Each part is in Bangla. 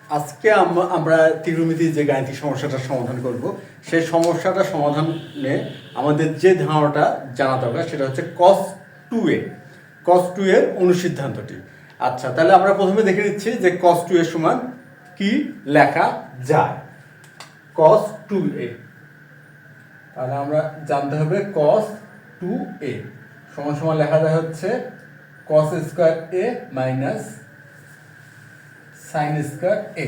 আজকে আমরা ত্রিকোণমিতির যে গাণিতিক সমস্যাটার সমাধান করব সেই সমস্যাটা সমাধানে আমাদের যে ধারণাটা জানা দরকার সেটা হচ্ছে cos 2 এর অনুসিদ্ধান্তটি। আচ্ছা, তাহলে আমরা প্রথমে দেখে নিচ্ছি যে cos 2 এর সমান কি লেখা যায়। cos 2a, তাহলে আমরা জানতে হবে cos 2a সমান সমান লেখা যায় হচ্ছে cos square a minus sin square a।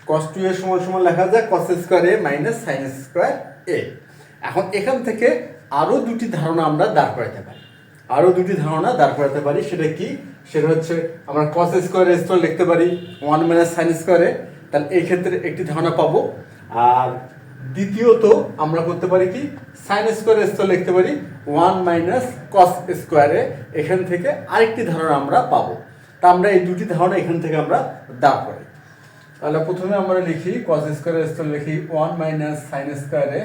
cos 2 এর সমান সমান লেখা যায় cos square a minus sin square a। এখন এখান থেকে আরো দুটি ধারণা আমরা দাঁড় করাতে পারি। সেটা কি? সেটা হচ্ছে আমরা cos স্কয়ার a স্তর লিখতে পারি 1 মাইনাস sin স্কয়ার a। তাহলে এই ক্ষেত্রে একটি ধারণা পাবো। আর দ্বিতীয়ত আমরা করতে পারি কি, sin স্কয়ার a স্তর লিখতে পারি 1 মাইনাস cos স্কয়ার a। এখান থেকে আরেকটি ধারণা আমরা পাবো। তা আমরা এই দুটি ধারণা এখান থেকে আমরা দাঁড় করাই। তাহলে প্রথমে আমরা লিখি cos স্কয়ার a স্তর লিখি 1 minus sin square a,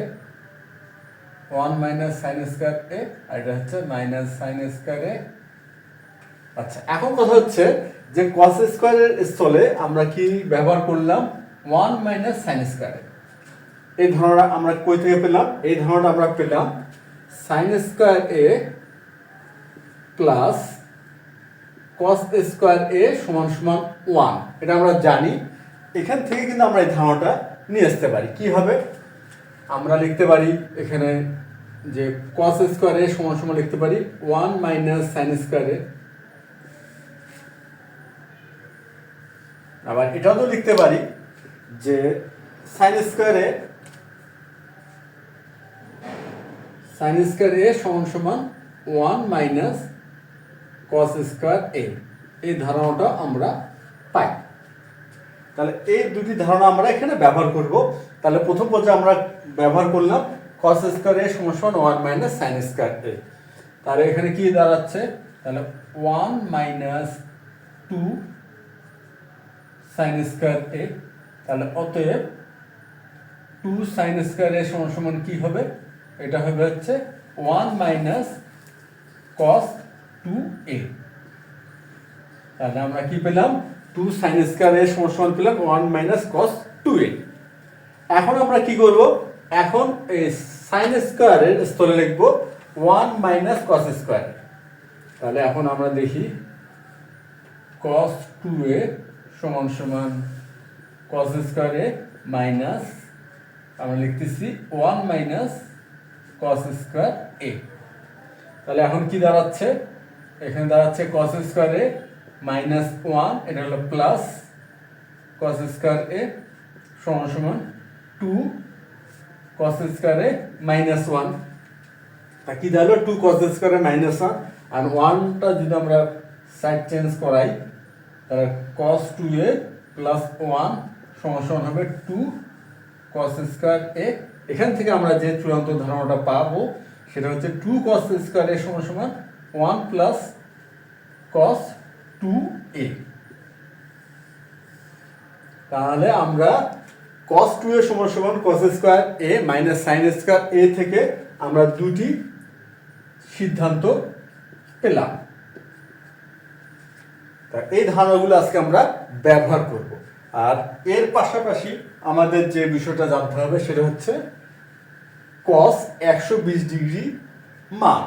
1 minus sin square a, আর এটা হচ্ছে মাইনাস sin স্কয়ার a। আচ্ছা, এখন কথা হচ্ছে যে cos স্কয়ার এর স্থলে আমরা কি ব্যবহার করলাম 1 মাইনাস sin স্কয়ার a। এই ধারণা আমরা কই থেকে পেলাম? এই ধারণাটা আমরা পেলাম sin square a plus cos square a সমান সমান 1। এটা আমরা জানি। এখান থেকে কিন্তু আমরা এই ধারণাটা নিয়ে আসতে পারি। কিভাবে? আমরা লিখতে পারি এখানে যে cos স্কয়ার a সমান সমান লিখতে পারি 1 মাইনাস sin স্কয়ার a। আবার এটাও তো লিখতে পারি যে sin স্কয়ার a সমান সমান 1 মাইনাস cos স্কয়ার a। এই ধারণাটা আমরা পাই। তাহলে এই দুটি ধারণা আমরা এখানে ব্যবহার করব। তাহলে প্রথম পর্যায়ে আমরা ব্যবহার করলাম cos স্কয়ার a সমান সমান 1 মাইনাস sin স্কয়ার a। তাহলে এখানে কি দাঁড়াচ্ছে? তাহলে 1 মাইনাস 2 sin স্কয়ার a। তাহলে অতএব 2 sin স্কয়ার a সমান সমান কি হবে? এটা হবে হচ্ছে 1 মাইনাস cos 2a। তাহলে আমরা কি পেলাম? 2 sin স্কয়ার a সমান সমান পেলাম 1 মাইনাস cos 2a। এখন আমরা কি করব? এখন এই sin স্কয়ার এর স্থলে লিখব 1 মাইনাস cos স্কয়ার। তাহলে এখন আমরা দেখি cos 2a সমান সমান cos স্কয়ার a মাইনাস আমরা লিখতেছি 1 মাইনাস cos স্কয়ার a। তাহলে এখন কি দাঁড়াচ্ছে? এখানে দাঁড়াচ্ছে cos স্কয়ার a মাইনাস 1, এটা হলো প্লাস cos স্কয়ার a সমান সমান 2 cos স্কয়ার a মাইনাস 1। তা কি দাঁড়ালো? 2 cos স্কয়ার a মাইনাস 1। আর 1টা যদি আমরা সাইড চেঞ্জ করাই তাহলে cos 2a প্লাস 1 সমান সমান হবে 2 cos স্কয়ার a। এখান থেকে আমরা যে চূড়ান্ত ধারণাটা পাবো সেটা হচ্ছে 2 cos স্কয়ার a সমান সমান 1 প্লাস cos 2a। তাহলে আমরা cos 2a সমান সমান cos square a minus sin square a থেকে আমরা দুটি সিদ্ধান্ত পেলাম। তা এই ধারণাগুলো আজকে আমরা ব্যবহার করব। আর এর পাশাপাশি আমাদের যে বিষয়টা জানতে হবে সেটা হচ্ছে cos 120 ডিগ্রি মান,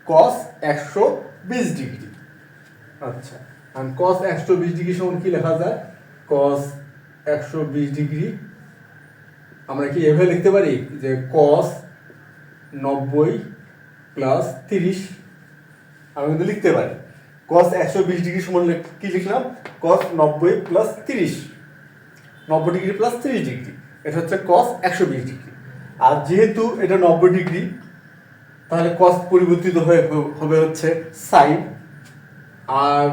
cos 120 ডিগ্রি। আচ্ছা, আর cos 120 ডিগ্রি সমান কি লেখা যায়? cos 120 ডিগ্রি আমরা কি এভাবে লিখতে পারি যে cos 90 প্লাস 30। আমি কিন্তু লিখতে পারি cos 120 ডিগ্রি সমান কি লিখলাম? cos 90 plus 30, 90 degree plus 30 degree. এটা হচ্ছে cos 120 ডিগ্রি। আর যেহেতু এটা 90 ডিগ্রি তাহলে cos পরিবর্তিত হয়ে হবে হচ্ছে sin। আর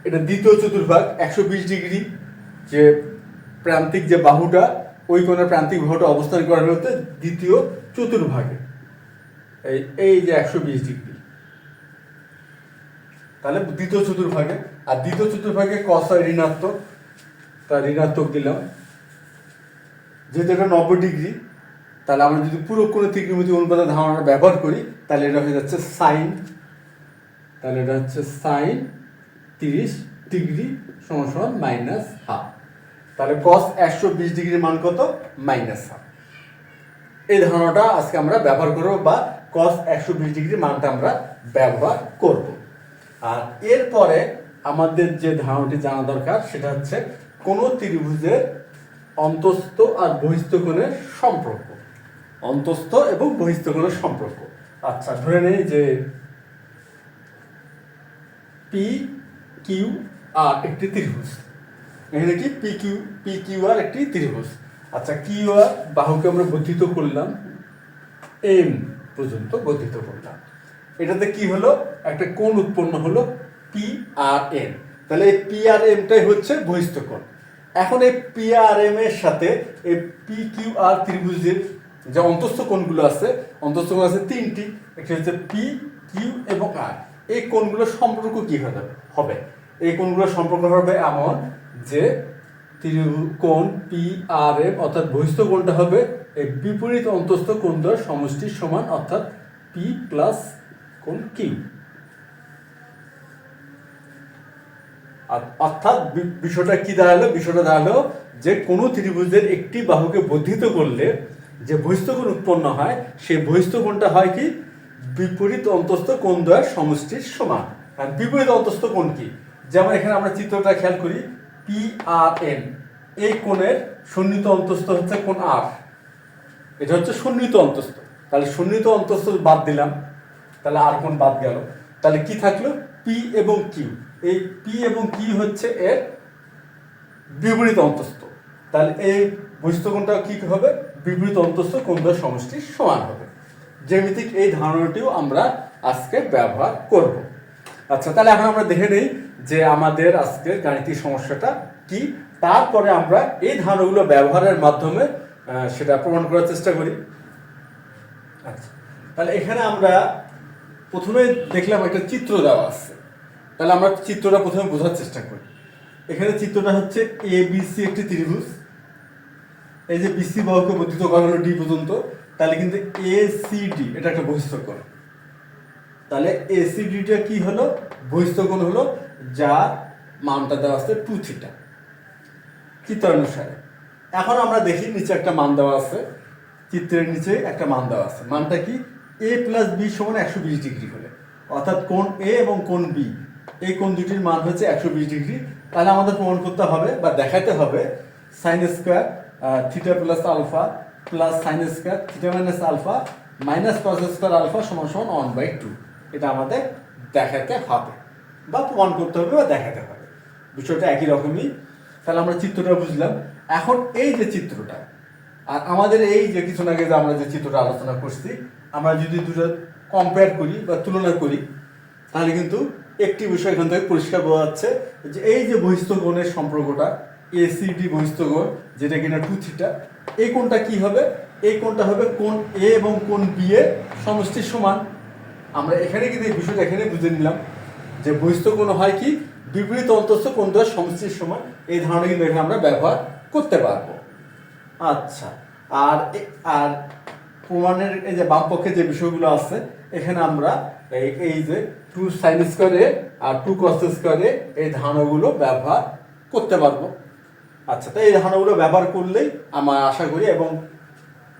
এটা দ্বিতীয় চতুর্ভাগ 120 ডিগ্রি যে প্রান্তিক যে বাহুটা ওই কোণের প্রান্তিক বাহুটা অবস্থান করা হতে দ্বিতীয় চতুর্ভাগে এই যে 120 ডিগ্রি, তাহলে দ্বিতীয় চতুর্ভাগে। আর দ্বিতীয় চতুর্ভাগে cos হয় ঋণাত্মক, তা ঋণাত্মক দিলাম। যেহেতু এটা 90 ডিগ্রি তাহলে আমরা যদি পুরো কোণের ত্রিকোণমিতি অনুপাতের ধারণা ব্যবহার করি তাহলে এটা হয়ে যাচ্ছে sin। তাহলে এটা হচ্ছে sin 30 ডিগ্রি সমান সমান মাইনাস হাফ। তাহলে cos 120 ডিগ্রির মান কত? -1। এই ধারণাটা আজকে আমরা ব্যবহার করব, বা cos 120 ডিগ্রির মানটা আমরা ব্যবহার করব। আর এরপরে আমাদের যে ধারণাটি জানা দরকার সেটা হচ্ছে কোন ত্রিভুজের অন্তস্থ আর বহিস্থ কোণের সম্পর্ক, অন্তস্থ এবং বহিস্থ কোণের সম্পর্ক। আচ্ছা, ধরে নেই যে পি কিউ আর একটি ত্রিভুজ, এখানে কি পি কিউ আর একটি ত্রিভুজ। আচ্ছা, কিউ আর বাহুকে আমরা বর্ধিত করলাম, এম পর্যন্ত বর্ধিত করলাম, এটাতে কি হলো? একটা কোণ উৎপন্ন হলো পি আর এম। তাহলে এই পি আর এমটাই হচ্ছে বহিস্থ কোণ। এখন এই পি আর এম এর সাথে এই পি কিউ আর ত্রিভুজের যে অন্তস্থ কোণগুলো আছে, অন্তস্থ কোণ আছে তিনটি, একটি হচ্ছে পি কিউ এবং আর। এই কোণগুলোর সম্পর্ক কি হবে? এই কোণগুলোর সম্পর্ক হবে এমন যে কোণ পি আর এম অর্থাৎ বহিস্থ কোণটা হবে এই বিপরীত অন্তস্থ কোণদ্বয়ের সমষ্টির সমান, অর্থাৎ পি প্লাস কোণ কিউ। অর্থাৎ বিষয়টা কি দাঁড়ালো? বিষয়টা দাঁড়ালো যে কোনো ত্রিভুজের একটি বাহুকে বর্ধিত করলে যে বহিস্থ কোণ উৎপন্ন হয়, সেই বহিস্থ কোণটা হয় কি? বিপরীত অন্তস্থ কোণদ্বয়ের সমষ্টির সমান। আর বিপরীত অন্তস্থ কোণ কি? যেমন এখানে আমরা চিত্রটা খেয়াল করি, পি আর এন, এই কোণের সন্নিহিত অন্তস্থ হচ্ছে কোণ আর, এটা হচ্ছে সন্নিহিত অন্তস্থ। তাহলে সন্নিহিত অন্তস্থ বাদ দিলাম, তাহলে আর কোণ বাদ গেল। তাহলে কি থাকলো? পি এবং কিউ। এই পি এবং কিউ হচ্ছে এর বিপরীত অন্তস্থ। তাহলে এই বহিস্থ কোণটা কি হবে? বিপরীত অন্তস্থ কোণদ্বয়ের সমষ্টির সমান হবে। জ্যামিতিক এই ধারণাটিও আমরা আজকে ব্যবহার করব। আচ্ছা, তাহলে এখন আমরা দেখে নেই যে আমাদের আজকের গাণিতিক সমস্যাটা কি, তারপরে আমরা এই ধারণাগুলো ব্যবহারের মাধ্যমে সেটা প্রমাণ করার চেষ্টা করি। আচ্ছা, তাহলে এখানে আমরা প্রথমে দেখলাম একটা চিত্র দেওয়া আছে, তাহলে আমরা চিত্রটা প্রথমে বোঝার চেষ্টা করি। এখানে চিত্রটা হচ্ছে এ বি সি একটি ত্রিভুজ, এই যে বিসি বাহুকে বর্ধিত করা হলো ডি পর্যন্ত, তাহলে কিন্তু এ সি ডি এটা একটা বহিস্থ কোণ। তাহলে এ সি ডিটা কি হলো? বহিস্থ কোণ হলো, যার মানটা দেওয়া আছে 2 থিটা চিত্রানুসারে। এখন আমরা দেখি নিচে একটা মান দেওয়া আছে, চিত্রের নিচে একটা মান দেওয়া আছে। মানটা কি? এ প্লাস বি সমান 120 ডিগ্রি হলে, অর্থাৎ কোণ এ এবং কোণ বি, এই কোণ দুটির মান হচ্ছে 120 ডিগ্রি। তাহলে আমাদের প্রমাণ করতে হবে বা দেখাতে হবে sine square theta plus alpha plus sine square theta minus alpha minus cos square alpha সমান সমান 1/2। এটা আমাদের দেখাতে হবে বা প্রমাণ করতে হবে বা দেখাতে হবে, বিষয়টা একই রকমই। তাহলে আমরা চিত্রটা বুঝলাম। এখন এই যে চিত্রটা আর আমাদের এই যে কিছুক্ষণ আগে যে আমরা যে চিত্রটা আলোচনা করছি, আমরা যদি দুটো কম্পেয়ার করি বা তুলনা করি, তাহলে কিন্তু একটি বিষয় এখান থেকে পরিষ্কার বোঝা যাচ্ছে যে এই যে বহিস্থ কোণের সম্পর্কটা এসিডি বহিস্থ কোণ, যেটা কিনা 2 থিটা, এই কোণটা কি হবে? এই কোণটা হবে কোণ এ এবং কোণ বি এর সমষ্টির সমান। আমরা এখানে কিন্তু এই বিষয়টা এখানে বুঝে নিলাম যে বহিস্থ কোণ হয় কি? বিপরীত অন্তস্থ কোণদ্বয়ের সমষ্টির সমান। এই ধারণা কিন্তু এখানে আমরা ব্যবহার করতে পারবো। আচ্ছা, আর প্রমাণের এই যে বাম পক্ষে যে বিষয়গুলো আছে, এখানে আমরা এই যে 2 sin স্কয়ার এ আর 2 cos স্কয়ার এ এই ধারণাগুলো ব্যবহার করতে পারবো। আচ্ছা, তাই এই ধারণাগুলো ব্যবহার করলেই আমরা আশা করি, এবং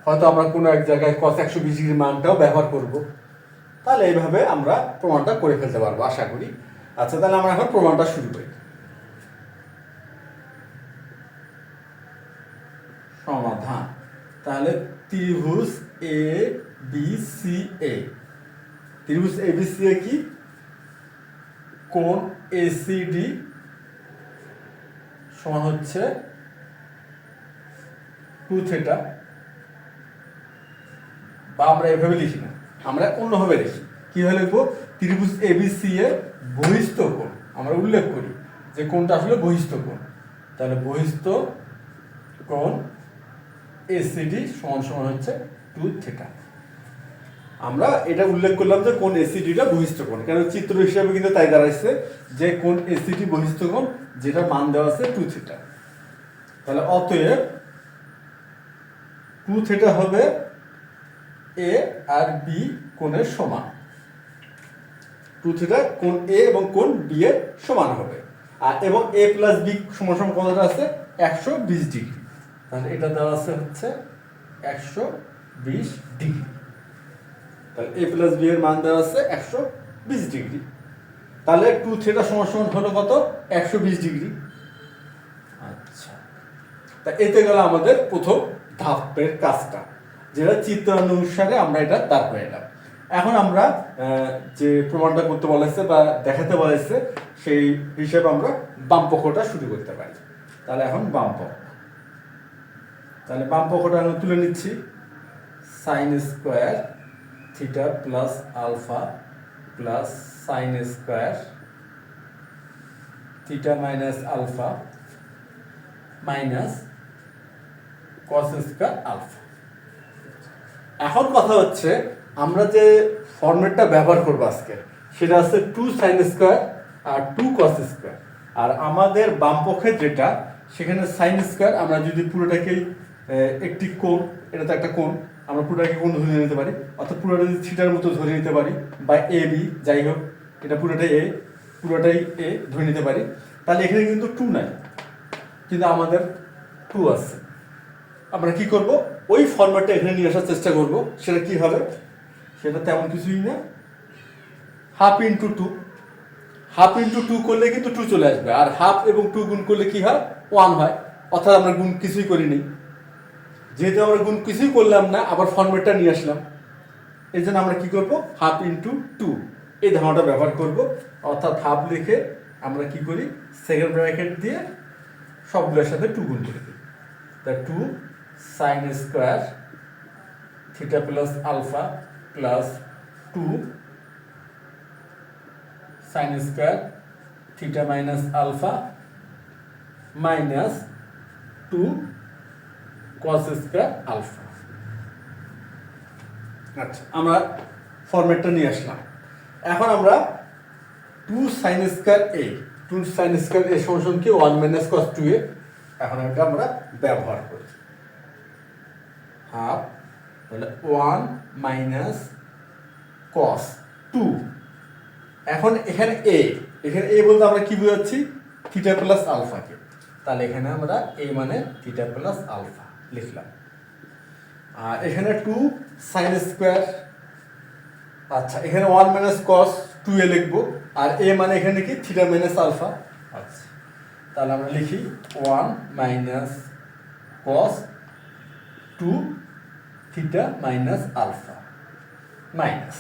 হয়তো আমরা কোনো এক জায়গায় cos 120 ডিগ্রির মানটাও ব্যবহার করব, তাহলে এইভাবে আমরা প্রমাণটা করে ফেলতে পারবো আশা করি। আচ্ছা, তাহলে আমরা এখন প্রমাণটা শুরু করি। সমাধান। তাহলে ত্রিভুজ এ বি সি এ, ত্রিভুজ এ বি সি এ কি? কোণ এসিডি সমান হচ্ছে 2 থিটা, বা আমরা এভাবে লিখি না, আমরা অন্যভাবে লিখি। কিভাবে লিখবো? ত্রিভুজ এ বি সি এর বহিস্থ কোণ আমরা উল্লেখ করি যে কোণটা আসলে বহিস্থ কোণ। তাহলে বহিস্থ কোণ এসিডি সমান সমান হচ্ছে 2 থিটা। আমরা এটা উল্লেখ করলাম যে কোণ এসিডিটা বহিস্থ কোণ, কারণ চিত্র হিসাবে কিন্তু তাই দাঁড়াইছে যে কোণ এসিডি বহিস্থ কোণ, যেটা মান দেওয়া আছে 2 থিটা। তাহলে অতএব 2 থিটা হবে এ আর বি কোণের সমান। 2 থিটা কোণ এ এবং কোণ বি এর সমান হবে। আর এবং এ প্লাস বি সমান সমান কতটা আছে? 120 ডিগ্রি। তাহলে এটা দেওয়া আছে হচ্ছে 120 ডিগ্রি। তাহলে a প্লাস b এর মান দেওয়া আছে 120 ডিগ্রি। তাহলে 2 থিটা সমান সমান হলো কত? 120 ডিগ্রি। আচ্ছা, তা এতে গেল আমাদের প্রথম ধাপের কাজটা, যেটা চিত্রানুসারে আমরা এটা দাঁড় করে এলাম। এখন আমরা যে প্রমাণটা করতে বলেছে বা দেখাতে বলেছে সেই হিসেবে আমরা বাম পক্ষটা শুরু করতে পারি। তাহলে এখন বাম পক্ষ, তাহলে বাম পক্ষটা আমরা তুলে নিচ্ছি। Sine square theta plus alpha plus sine square theta minus alpha minus cos square alpha. এখন কথা হচ্ছে আমরা যে ফরম্যাটটা ব্যবহার করবো আজকে, সেটা আছে 2 সাইন স্কোয়ার আর 2 কস স্কোয়ার। আর আমাদের বাম পক্ষে যেটা, সেখানে সাইন স্কোয়ার আমরা যদি পুরোটাকেই একটি কোণ, এটা তো একটা কোণ, আমরা পুরোটাকে কোণ ধরে নিতে পারি, অর্থাৎ পুরোটা যদি থিটার মতো ধরে নিতে পারি, বা এ বি যাই হোক, এটা পুরোটাই এ, পুরোটাই এ ধরে নিতে পারি। তাহলে এখানে কিন্তু 2 নাই, কিন্তু আমাদের 2 আছে। আমরা কি করব? ওই ফরম্যাটটা এখানে নিয়ে আসার চেষ্টা করব। সেটা কি হবে? সেটা তেমন কিছুই না, হাফ ইন্টু 2। হাফ ইন্টু 2 করলে কিন্তু 2 চলে আসবে, আর হাফ এবং 2 গুণ করলে কি হয়? 1 হয়। অর্থাৎ আমরা গুণ কিছুই করিনি। যেহেতু আমরা গুণ কিছুই করলাম না, আবার ফরম্যাটটা নিয়ে আসলাম, এই জন্য আমরা কি করব? হাফ ইন্টু 2 এই ধারণাটা ব্যবহার করব। অর্থাৎ হাফ লিখে আমরা কি করি? সেকেন্ড ব্র্যাকেট দিয়ে সবগুলোর সাথে 2 গুণ করে দিই। তা 2 sine square theta plus alpha plus 2 sine square theta minus alpha minus 2 cos square alpha. আচ্ছা, আমরা ফরম্যাটটা নিয়ে আসলাম। এখন আমরা 2 sine square A, 2 sine square A সমান কি 1 মাইনাস কস 2a। এখন এটা আমরা ব্যবহার করি। হাফ, তাহলে 1 মাইনাস কস 2। এখন এখানে এ বলতে আমরা কি বোঝাচ্ছি? থিটা প্লাস আলফাকে। তাহলে এখানে আমরা এ মানে থিটা প্লাস আলফা লিখলাম। আর এখানে 2 সাইন স্কোয়ার, আচ্ছা এখানে 1 মাইনাস কস 2a লিখবো। আর এ মানে এখানে কি? Theta minus alpha. আচ্ছা, তাহলে আমরা লিখি 1 minus cos 2 theta minus alpha minus,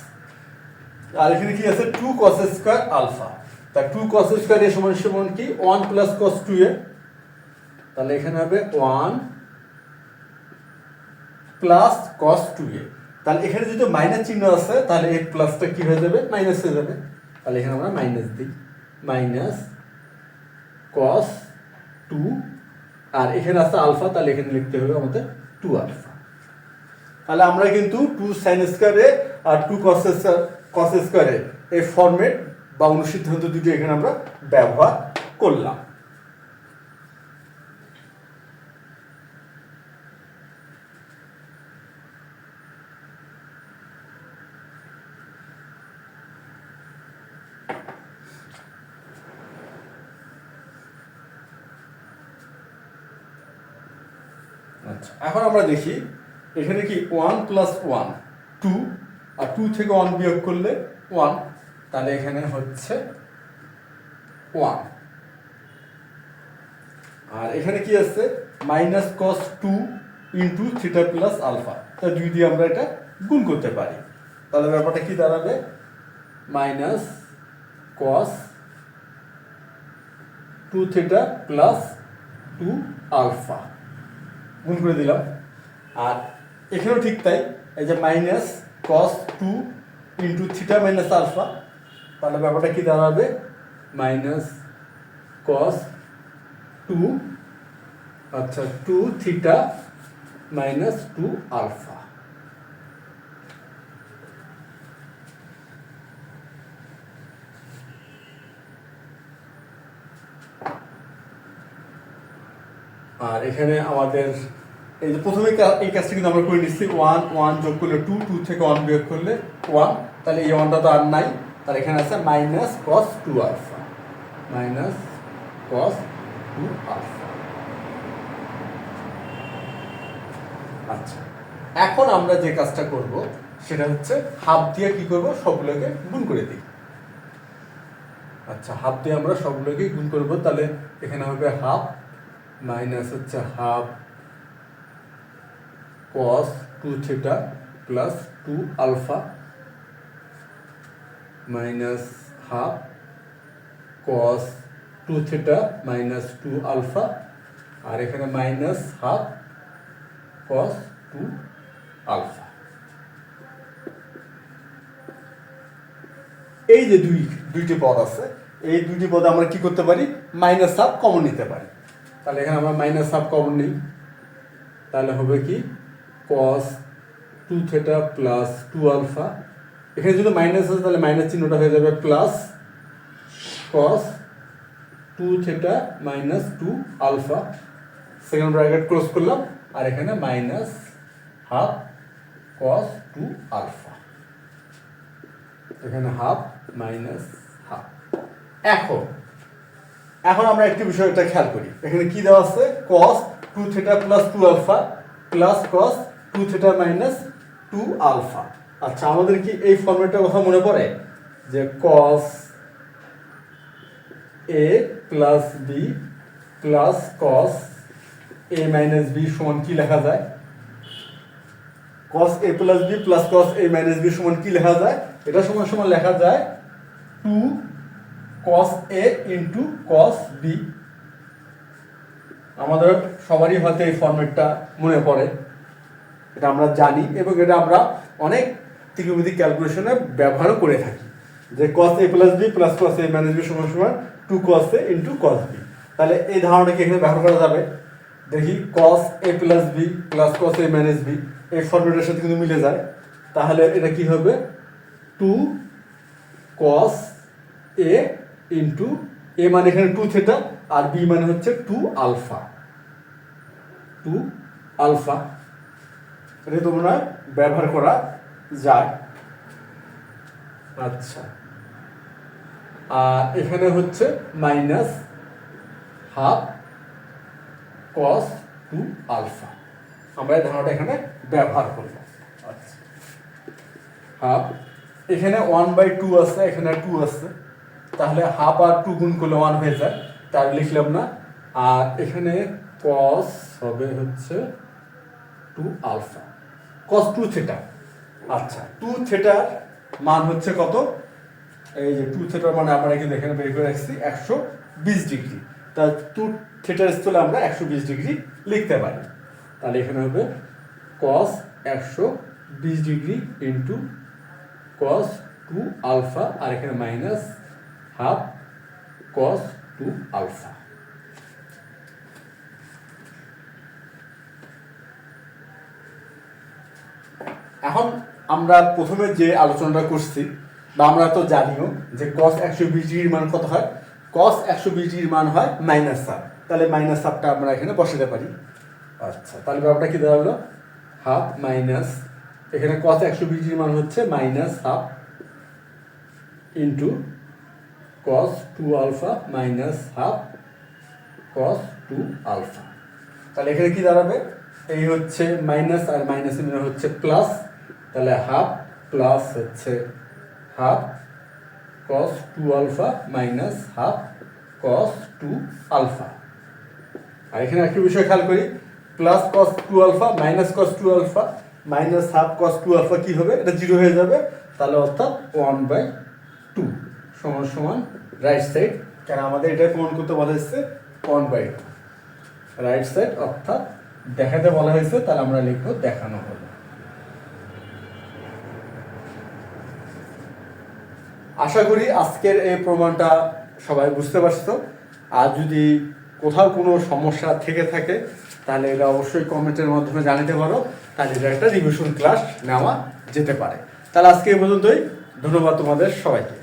আর এখানে কি আছে? 2 কস স্কোয়ার আলফা। তা 2 কস স্কোয়ার এর সমান সমান কি? 1 প্লাস কস 2a। তাহলে এখানে হবে 1 প্লাস কস 2a। তাহলে এখানে যেহেতু মাইনাস চিহ্ন আছে, তাহলে এই প্লাসটা কি হয়ে যাবে? মাইনাস হয়ে যাবে। তাহলে এখানে আমরা মাইনাস দিই, মাইনাস কস 2, আর এখানে আছে আলফা, তাহলে এখানে লিখতে হবে আমাদের 2 আলফা। তাহলে আমরা কিন্তু 2 সাইন স্কোয়ারে আর 2 কস স্কোয়ারে এই ফরম্যাট বা অনুসিদ্ধান্ত দুটো এখানে আমরা ব্যবহার করলাম। আচ্ছা, এখন আমরা দেখি এখানে কি 1 প্লাস 1 2, আর 2 থেকে 1 বিয়োগ করলে 1, তাহলে এখানে হচ্ছে 1। আর এখানে কি আছে? Minus cos 2 into theta plus alpha. তা 2 দিয়ে আমরা এটা গুণ করতে পারি। তাহলে ব্যাপারটা কি দাঁড়াবে? Minus cos 2 theta plus 2 alpha গুণ করে দিলাম। আর এখানেও ঠিক তাই, এই যে minus cos 2 into theta minus alpha. তাহলে ব্যাপারটা কি দাঁড়াবে? মাইনাস কস 2, আচ্ছা 2 থিটা মাইনাস 2 আলফা। আর এখানে আমাদের এই যে প্রথমে এই কাজটা কিন্তু আমরা করে নিচ্ছি, 1 1 যোগ করলে 2, 2 থেকে 1 বিয়োগ করলে 1, তাহলে এই 1টা তো আর নাই। তাহলে এখানে আছে minus cos 2 alpha, minus cos 2 alpha. আচ্ছা, এখন আমরা যে কাজটা করব সেটা হচ্ছে হাফ দিয়ে কি করব, সবগুলোকে গুণ করে দিই। আচ্ছা, হাফ দিয়ে আমরা সবগুলোকে গুণ করব, তাহলে এখানে হবে হাফ মাইনাস হচ্ছে half cos 2 theta plus 2 alpha minus half cos 2 theta minus 2 alpha, আর এখানে মাইনাস হাফ cos 2 আলফা। এই যে দুইটি পদ আছে, এই দুইটি পদে আমরা কি করতে পারি, মাইনাস হাফ কমন নিতে পারি। তাহলে এখানে আমরা মাইনাস হাফ কমন নিই, তাহলে হবে কি cos 2 থিটা প্লাস 2 আলফা, এখানে যদি মাইনাস আছে তাহলে মাইনাস চিহ্নটা হয়ে যাবে plus cos 2 theta minus 2 alpha, second bracket close করলাম, আর এখানে মাইনাস হাফ cos 2 আলফা, এখানে হাফ মাইনাস হাফ। এখন আমরা একটি বিষয়টা খেয়াল করি, এখানে কি দেওয়া আছে, cos 2 theta plus 2 alpha plus cos 2 theta minus 2 alpha. আচ্ছা, আমাদের কি এই ফর্মেটটার কথা মনে পড়ে যে cos a plus b plus cos a minus b সমান কি লেখা যায়, cos a plus b plus cos a minus b সমান কি লেখা যায়, এটা সমান সমান লেখা যায় 2 cos a into cos b। আমাদের সবারই হয়তো এই ফর্মেটটা মনে পড়ে, এটা আমরা জানি এবং এটা আমরা অনেক ত্রিকোণমিতিক ক্যালকুলেশনে ব্যবহারও করে থাকি, যে cos a plus b plus cos a minus b সমান সমান 2 cos a into cos b। তাহলে এই ধারণাটাকে এখানে ব্যবহার করা যাবে। দেখি cos a plus b plus cos a minus b এই ফর্মেটের সাথে কিন্তু মিলে যায়, তাহলে এটা কি হবে 2 cos a ইন্টু a মানে এখানে 2 থিটা আর b মানে হচ্ছে 2 আলফা, 2 আলফা, এটা তোমরা ব্যবহার করা যায়। আচ্ছা, আর এখানে হচ্ছে মাইনাস হাফ cos 2 আলফা, আমরা এই ধারণাটা এখানে ব্যবহার করব। আচ্ছা, হাফ, এখানে 1/2 আছে, এখানে 2 আছে, তাহলে হাফ আর 2 গুণ করলে 1 হয়ে যায়, তার লিখলাম না। আর এখানে cos হবে হচ্ছে 2 আলফা cos 2 থিটা। আচ্ছা, 2 থিটার মান হচ্ছে কত, এই যে 2 থিটার মানে আমরা কিন্তু এখানে বের করে রাখছি 120 ডিগ্রি, তা 2 থিটার স্থলে আমরা 120 ডিগ্রি লিখতে পারি। তাহলে এখানে হবে cos 120 degree into cos 2 alpha, আর এখানে মাইনাস হাফ cos 2 আলফা। এখন আমরা প্রথমে যে আলোচনাটা করছি বা আমরা তো জানিও যে cos 120 ডিগ্রির মান কত হয়, cos 120 ডিগ্রির মান হয় মাইনাস হাফ, তাহলে মাইনাস হাফটা আমরা এখানে বসাতে পারি। আচ্ছা, তাহলে ব্যাপারটা কি দাঁড়ালো, হাফ মাইনাস, এখানে cos 120 ডিগ্রির মান হচ্ছে minus half into cos 2 alpha minus half cos 2 alpha. তাহলে এখানে কি দাঁড়াবে, এই হচ্ছে মাইনাস আর মাইনাস মিলে হচ্ছে প্লাস, তাহলে হাফ প্লাস হচ্ছে half cos 2 alpha minus half cos 2 alpha. আর এখানে একটা বিষয় খেয়াল করি, plus cos 2 alpha minus cos 2 alpha minus half cos 2 alpha কি হবে, এটা 0 হয়ে যাবে, তাহলে অর্থাৎ 1/2 সমান সমান রাইট সাইড, কারণ আমাদের এটা প্রমাণ করতে বলা হয়েছে 1/2 রাইট সাইড, অর্থাৎ দেখাতে বলা হয়েছে, তাহলে আমরা লিখবো দেখানো হলো। আশা করি আজকের এই প্রমাণটা সবাই বুঝতে পারছো। আর যদি কোথাও কোনো সমস্যা থেকে থাকে তাহলে এটা অবশ্যই কমেন্টের মাধ্যমে জানাতে পারো, তাহলে এটা একটা রিভিশন ক্লাস নেওয়া যেতে পারে। তাহলে আজকে এই পর্যন্তই, ধন্যবাদ তোমাদের সবাইকে।